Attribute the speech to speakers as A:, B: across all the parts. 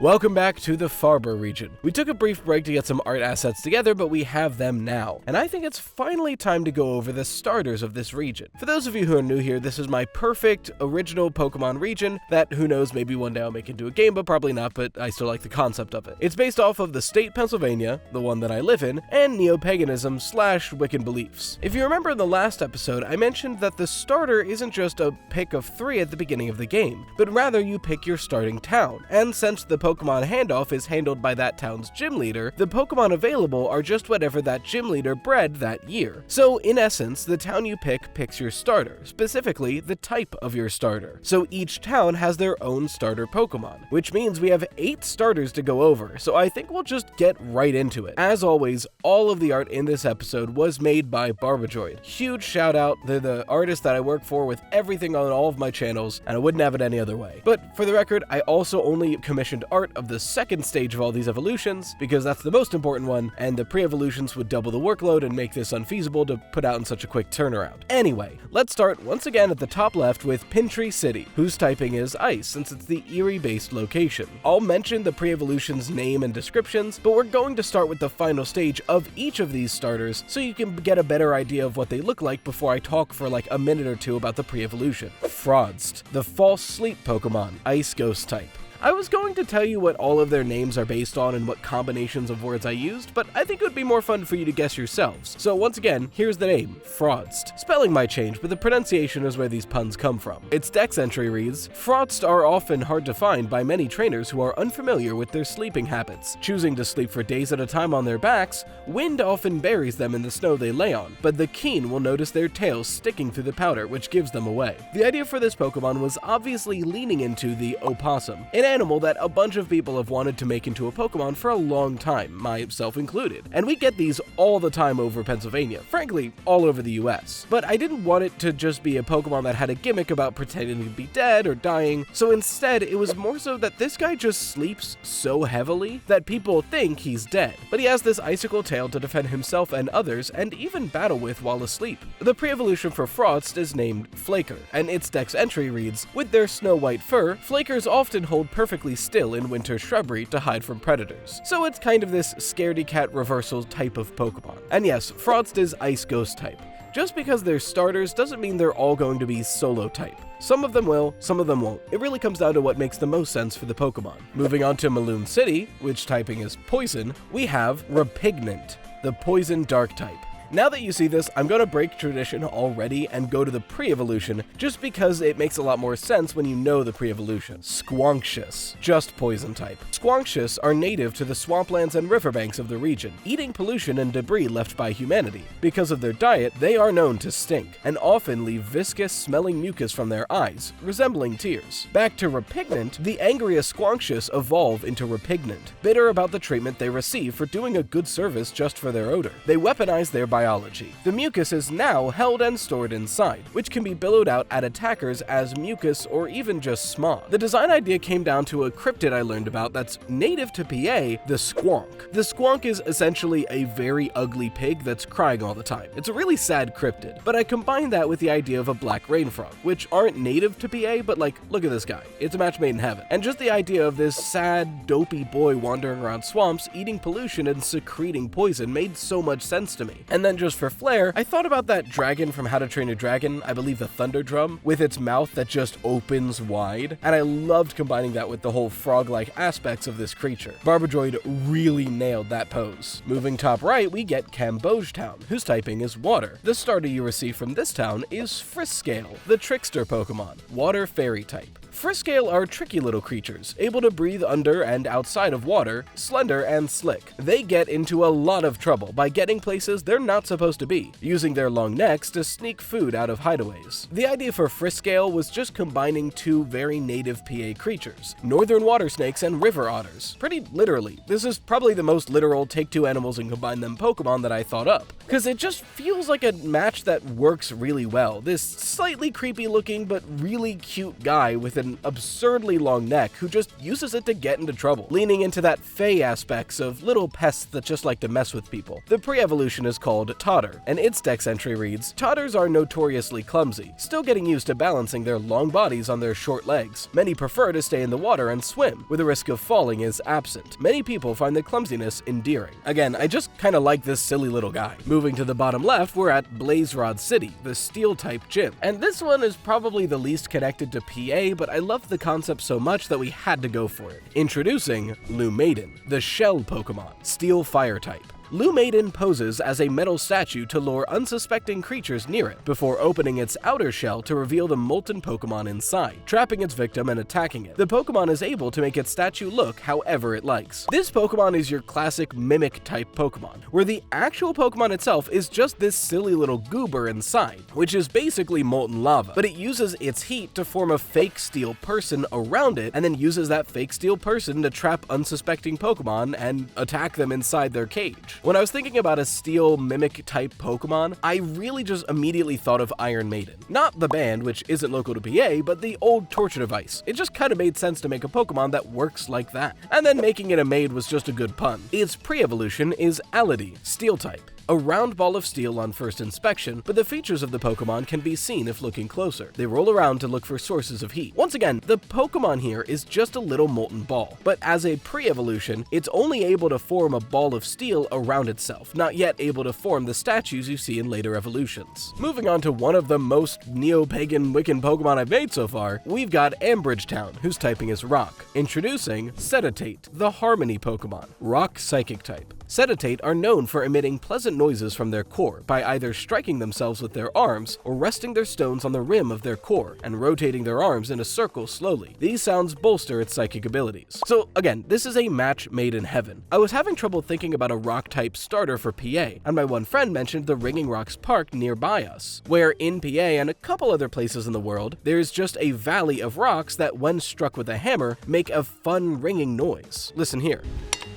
A: Welcome back to the Farbor Region. We took a brief break to get some art assets together, but we have them now, and I think it's finally time to go over the starters of this region. For those of you who are new here, this is my perfect original Pokemon region that, who knows, maybe one day I'll make into a game, but probably not, but I still like the concept of it. It's based off of the state Pennsylvania, the one that I live in, and neo-paganism / Wiccan beliefs. If you remember in the last episode, I mentioned that the starter isn't just a pick of 3 at the beginning of the game, but rather you pick your starting town, and since the Pokemon handoff is handled by that town's gym leader, the Pokemon available are just whatever that gym leader bred that year. So in essence, the town you pick picks your starter, specifically the type of your starter. So each town has their own starter Pokemon, which means we have 8 starters to go over, so I think we'll just get right into it. As always, all of the art in this episode was made by BarBADroid. Huge shout out, they're the artist that I work for with everything on all of my channels, and I wouldn't have it any other way. But for the record, I also only commissioned art of the second stage of all these evolutions, because that's the most important one, and the pre-evolutions would double the workload and make this unfeasible to put out in such a quick turnaround. Anyway, let's start once again at the top left with Pintry City, whose typing is Ice, since it's the Erie-based location. I'll mention the pre-evolution's name and descriptions, but we're going to start with the final stage of each of these starters so you can get a better idea of what they look like before I talk for like a minute or two about the pre-evolution. Frawdst, the false sleep Pokemon, Ice Ghost type. I was going to tell you what all of their names are based on and what combinations of words I used, but I think it would be more fun for you to guess yourselves. So once again, here's the name, Frawdst. Spelling might change, but the pronunciation is where these puns come from. Its dex entry reads, Frawdst are often hard to find by many trainers who are unfamiliar with their sleeping habits. Choosing to sleep for days at a time on their backs, wind often buries them in the snow they lay on, but the keen will notice their tails sticking through the powder, which gives them away. The idea for this Pokemon was obviously leaning into the opossum, an animal that a bunch of people have wanted to make into a Pokemon for a long time, myself included. And we get these all the time over Pennsylvania, frankly, all over the US. But I didn't want it to just be a Pokemon that had a gimmick about pretending to be dead or dying, so instead it was more so that this guy just sleeps so heavily that people think he's dead. But he has this icicle tail to defend himself and others, and even battle with while asleep. The pre-evolution for Frawdst is named Flaker, and its dex entry reads, with their snow-white fur, Flakers often hold perfectly still in winter shrubbery to hide from predators. So it's kind of this scaredy cat reversal type of Pokemon. And yes, Frawdst is Ice Ghost type. Just because they're starters doesn't mean they're all going to be solo type. Some of them will, some of them won't. It really comes down to what makes the most sense for the Pokemon. Moving on to Maloon City, which typing is Poison, we have Repignant, the Poison Dark type. Now that you see this, I'm going to break tradition already and go to the pre-evolution, just because it makes a lot more sense when you know the pre-evolution. Squanxious, just poison type. Squanxious are native to the swamplands and riverbanks of the region, eating pollution and debris left by humanity. Because of their diet, they are known to stink, and often leave viscous, smelling mucus from their eyes, resembling tears. Back to Repignant, the angriest Squanxious evolve into Repignant, bitter about the treatment they receive for doing a good service just for their odor. They weaponize their biology. The mucus is now held and stored inside, which can be billowed out at attackers as mucus or even just smog. The design idea came down to a cryptid I learned about that's native to PA, the squonk. The squonk is essentially a very ugly pig that's crying all the time. It's a really sad cryptid, but I combined that with the idea of a black rain frog, which aren't native to PA, but like, look at this guy. It's a match made in heaven. And just the idea of this sad, dopey boy wandering around swamps, eating pollution and secreting poison made so much sense to me. And then just for flair, I thought about that dragon from How to Train a Dragon, I believe the Thunder Drum, with its mouth that just opens wide, and I loved combining that with the whole frog-like aspects of this creature. BarBADroid really nailed that pose. Moving top right, we get Camboge Town, whose typing is Water. The starter you receive from this town is Friskale, the Trickster Pokemon, Water Fairy type. Friskale are tricky little creatures, able to breathe under and outside of water, slender and slick. They get into a lot of trouble by getting places they're not supposed to be, using their long necks to sneak food out of hideaways. The idea for Friskale was just combining 2 very native PA creatures, northern water snakes and river otters. Pretty literally. This is probably the most literal take 2 animals and combine them Pokemon that I thought up, because it just feels like a match that works really well. This slightly creepy looking but really cute guy with an an absurdly long neck who just uses it to get into trouble, leaning into that fey aspects of little pests that just like to mess with people. The pre-evolution is called Totter, and its dex entry reads, Totters are notoriously clumsy, still getting used to balancing their long bodies on their short legs. Many prefer to stay in the water and swim, where the risk of falling is absent. Many people find the clumsiness endearing. Again, I just kinda like this silly little guy. Moving to the bottom left, we're at Blazerod City, the Steel-type gym. And this one is probably the least connected to PA, but I love the concept so much that we had to go for it. Introducing Lumaiden, the Shell Pokemon, Steel Fire type. Lumaiden poses as a metal statue to lure unsuspecting creatures near it, before opening its outer shell to reveal the molten Pokemon inside, trapping its victim and attacking it. The Pokemon is able to make its statue look however it likes. This Pokemon is your classic Mimic-type Pokemon, where the actual Pokemon itself is just this silly little goober inside, which is basically molten lava, but it uses its heat to form a fake steel person around it, and then uses that fake steel person to trap unsuspecting Pokemon and attack them inside their cage. When I was thinking about a steel mimic-type Pokemon, I really just immediately thought of Iron Maiden. Not the band, which isn't local to PA, but the old torture device. It just kind of made sense to make a Pokemon that works like that. And then making it a maid was just a good pun. Its pre-evolution is Ality, Steel-type. A round ball of steel on first inspection, but the features of the Pokemon can be seen if looking closer. They roll around to look for sources of heat. Once again, the Pokemon here is just a little molten ball, but as a pre-evolution, it's only able to form a ball of steel around itself, not yet able to form the statues you see in later evolutions. Moving on to one of the most neo-pagan Wiccan Pokemon I've made so far, we've got Ambridge Town, whose typing is Rock. Introducing Seditate, the Harmony Pokemon, Rock Psychic type. Seditate are known for emitting pleasant noises from their core by either striking themselves with their arms or resting their stones on the rim of their core and rotating their arms in a circle slowly. These sounds bolster its psychic abilities. So again, this is a match made in heaven. I was having trouble thinking about a rock-type starter for PA, and my one friend mentioned the Ringing Rocks Park nearby us, where in PA and a couple other places in the world, there's just a valley of rocks that when struck with a hammer, make a fun ringing noise. Listen here.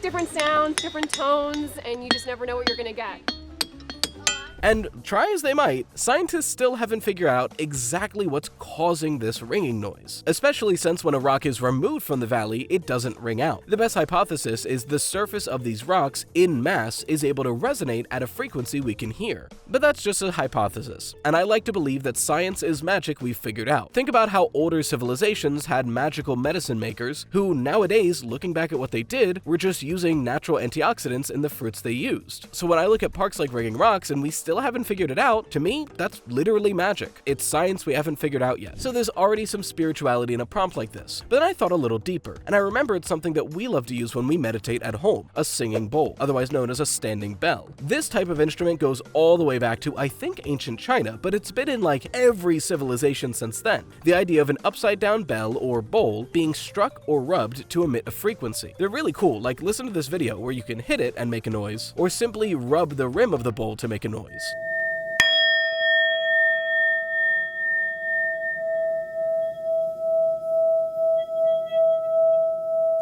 B: Different sounds, different tones, and you just never know what you're gonna get.
A: And try as they might, scientists still haven't figured out exactly what's causing this ringing noise, especially since when a rock is removed from the valley, it doesn't ring out. The best hypothesis is the surface of these rocks in mass is able to resonate at a frequency we can hear. But that's just a hypothesis, and I like to believe that science is magic we've figured out. Think about how older civilizations had magical medicine makers who nowadays, looking back at what they did, were just using natural antioxidants in the fruits they used. So when I look at parks like Ringing Rocks and we still haven't figured it out, to me, that's literally magic. It's science we haven't figured out yet. So there's already some spirituality in a prompt like this. But then I thought a little deeper, and I remembered something that we love to use when we meditate at home, a singing bowl, otherwise known as a standing bell. This type of instrument goes all the way back to, I think, ancient China, but it's been in like every civilization since then. The idea of an upside down bell or bowl being struck or rubbed to emit a frequency. They're really cool, like listen to this video where you can hit it and make a noise, or simply rub the rim of the bowl to make a noise.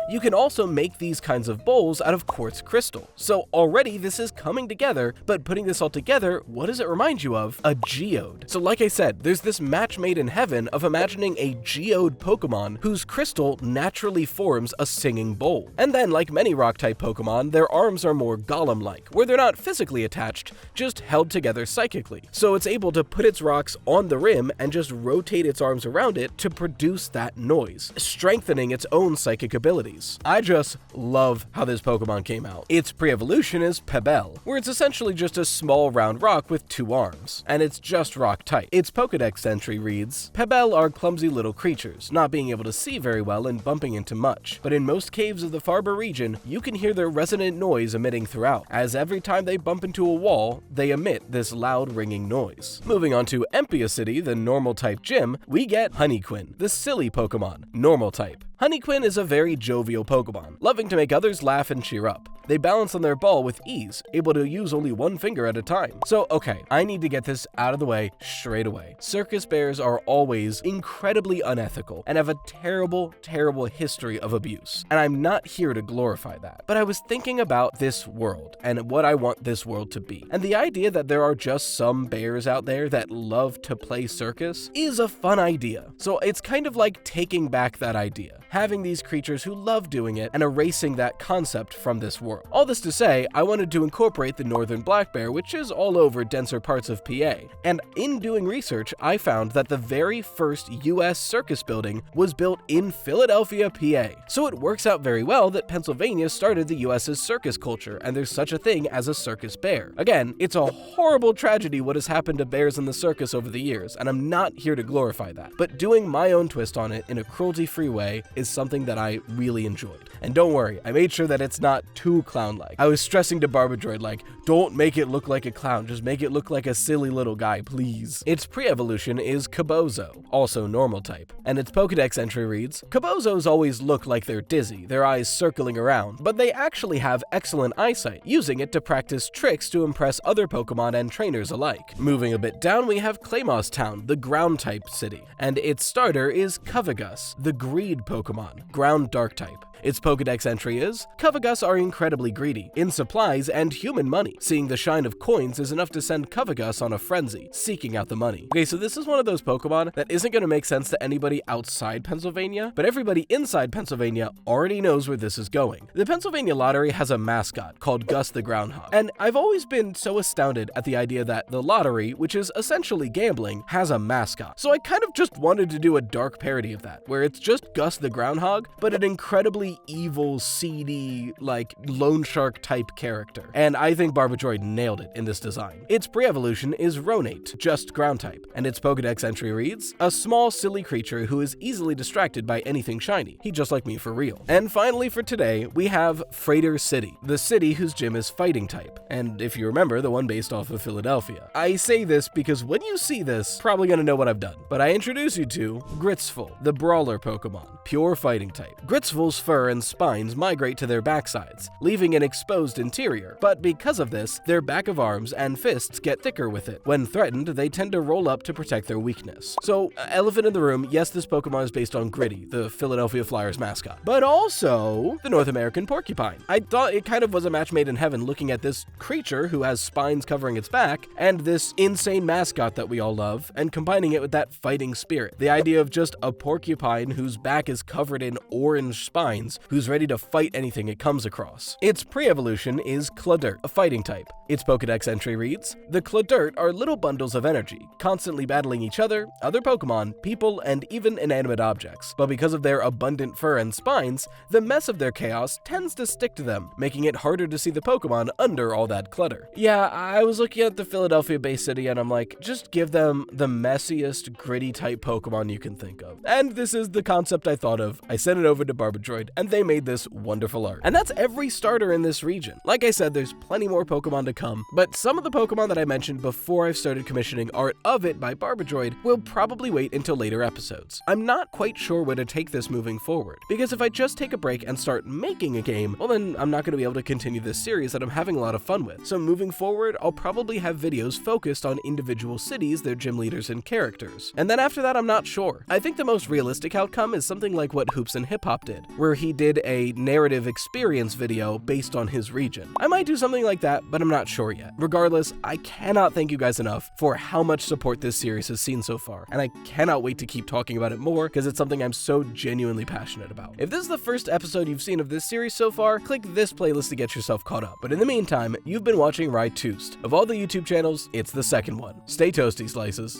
A: You can also make these kinds of bowls out of quartz crystal. So already this is coming together, but putting this all together, what does it remind you of? A geode. So like I said, there's this match made in heaven of imagining a geode Pokemon whose crystal naturally forms a singing bowl. And then, like many rock-type Pokemon, their arms are more golem-like, where they're not physically attached, just held together psychically. So it's able to put its rocks on the rim and just rotate its arms around it to produce that noise, strengthening its own psychic abilities. I just love how this Pokemon came out. Its pre-evolution is Pebble, where it's essentially just a small round rock with 2 arms, and it's just rock type. Its Pokedex entry reads, Pebble are clumsy little creatures, not being able to see very well and bumping into much, but in most caves of the Farbor region, you can hear their resonant noise emitting throughout, as every time they bump into a wall, they emit this loud ringing noise. Moving on to Empia City, the normal type gym, we get Honeyquin, the silly Pokemon, normal type. Honeyquin is a very jovial Pokemon, loving to make others laugh and cheer up. They balance on their ball with ease, able to use only one finger at a time. So, okay, I need to get this out of the way straight away. Circus bears are always incredibly unethical and have a terrible, terrible history of abuse. And I'm not here to glorify that. But I was thinking about this world and what I want this world to be. And the idea that there are just some bears out there that love to play circus is a fun idea. So it's kind of like taking back that idea, having these creatures who love doing it and erasing that concept from this world. All this to say, I wanted to incorporate the northern black bear, which is all over denser parts of PA. And in doing research, I found that the very first US circus building was built in Philadelphia, PA. So it works out very well that Pennsylvania started the US's circus culture, and there's such a thing as a circus bear. Again, it's a horrible tragedy what has happened to bears in the circus over the years, and I'm not here to glorify that. But doing my own twist on it in a cruelty-free way is something that I really enjoyed. And don't worry, I made sure that it's not too clown-like. I was stressing to BarBADroid, like, don't make it look like a clown, just make it look like a silly little guy, please. Its pre-evolution is Cabozo, also normal type, and its Pokedex entry reads, Cabozos always look like they're dizzy, their eyes circling around, but they actually have excellent eyesight, using it to practice tricks to impress other Pokemon and trainers alike. Moving a bit down, we have Claimoss Town, the ground-type city, and its starter is Covegus, the greed Pokemon, ground dark type. Its Pokedex entry is, Covegus are incredibly greedy, in supplies and human money. Seeing the shine of coins is enough to send Covegus on a frenzy, seeking out the money. Okay, so this is one of those Pokemon that isn't going to make sense to anybody outside Pennsylvania, but everybody inside Pennsylvania already knows where this is going. The Pennsylvania Lottery has a mascot called Gus the Groundhog, and I've always been so astounded at the idea that the lottery, which is essentially gambling, has a mascot. So I kind of just wanted to do a dark parody of that, where it's just Gus the Groundhog, but an incredibly evil, seedy, like loan shark type character. And I think BarBADroid nailed it in this design. Its pre-evolution is Ronate, just ground type, and its Pokedex entry reads, a small, silly creature who is easily distracted by anything shiny. He just like me for real. And finally for today, we have Frater City, the city whose gym is fighting type. And if you remember, the one based off of Philadelphia. I say this because when you see this, probably gonna know what I've done. But I introduce you to Gritsful, the brawler Pokemon, pure fighting type. Gritsful's fur and spines migrate to their backsides, leaving an exposed interior, but because of this, their back of arms and fists get thicker with it. When threatened, they tend to roll up to protect their weakness. So, elephant in the room, yes, this Pokemon is based on Gritty, the Philadelphia Flyers mascot, but also the North American porcupine. I thought it kind of was a match made in heaven looking at this creature who has spines covering its back, and this insane mascot that we all love, and combining it with that fighting spirit. The idea of just a porcupine whose back is covered in orange spines, who's ready to fight anything it comes across. Its pre-evolution is Claudert, a fighting type. Its Pokedex entry reads, the Claudert are little bundles of energy, constantly battling each other, other Pokemon, people, and even inanimate objects. But because of their abundant fur and spines, the mess of their chaos tends to stick to them, making it harder to see the Pokemon under all that clutter. Yeah, I was looking at the Philadelphia-based city and I'm like, just give them the messiest, gritty type Pokemon you can think of. And this is the concept I thought of. I sent it over to BarBADroid, and they made this wonderful art. And that's every starter in this region. Like I said, there's plenty more Pokemon to come, but some of the Pokemon that I mentioned before I've started commissioning art of it by BarBADroid will probably wait until later episodes. I'm not quite sure where to take this moving forward, because if I just take a break and start making a game, well then I'm not going to be able to continue this series that I'm having a lot of fun with. So moving forward, I'll probably have videos focused on individual cities, their gym leaders, and characters. And then after that, I'm not sure. I think the most realistic outcome is something like what Hoops and Hip Hop did, where he did a narrative experience video based on his region. I might do something like that, but I'm not sure yet. Regardless, I cannot thank you guys enough for how much support this series has seen so far, and I cannot wait to keep talking about it more because it's something I'm so genuinely passionate about. If this is the first episode you've seen of this series so far, click this playlist to get yourself caught up. But in the meantime, you've been watching Ride Toost. Of all the YouTube channels, it's the second one. Stay toasty, slices.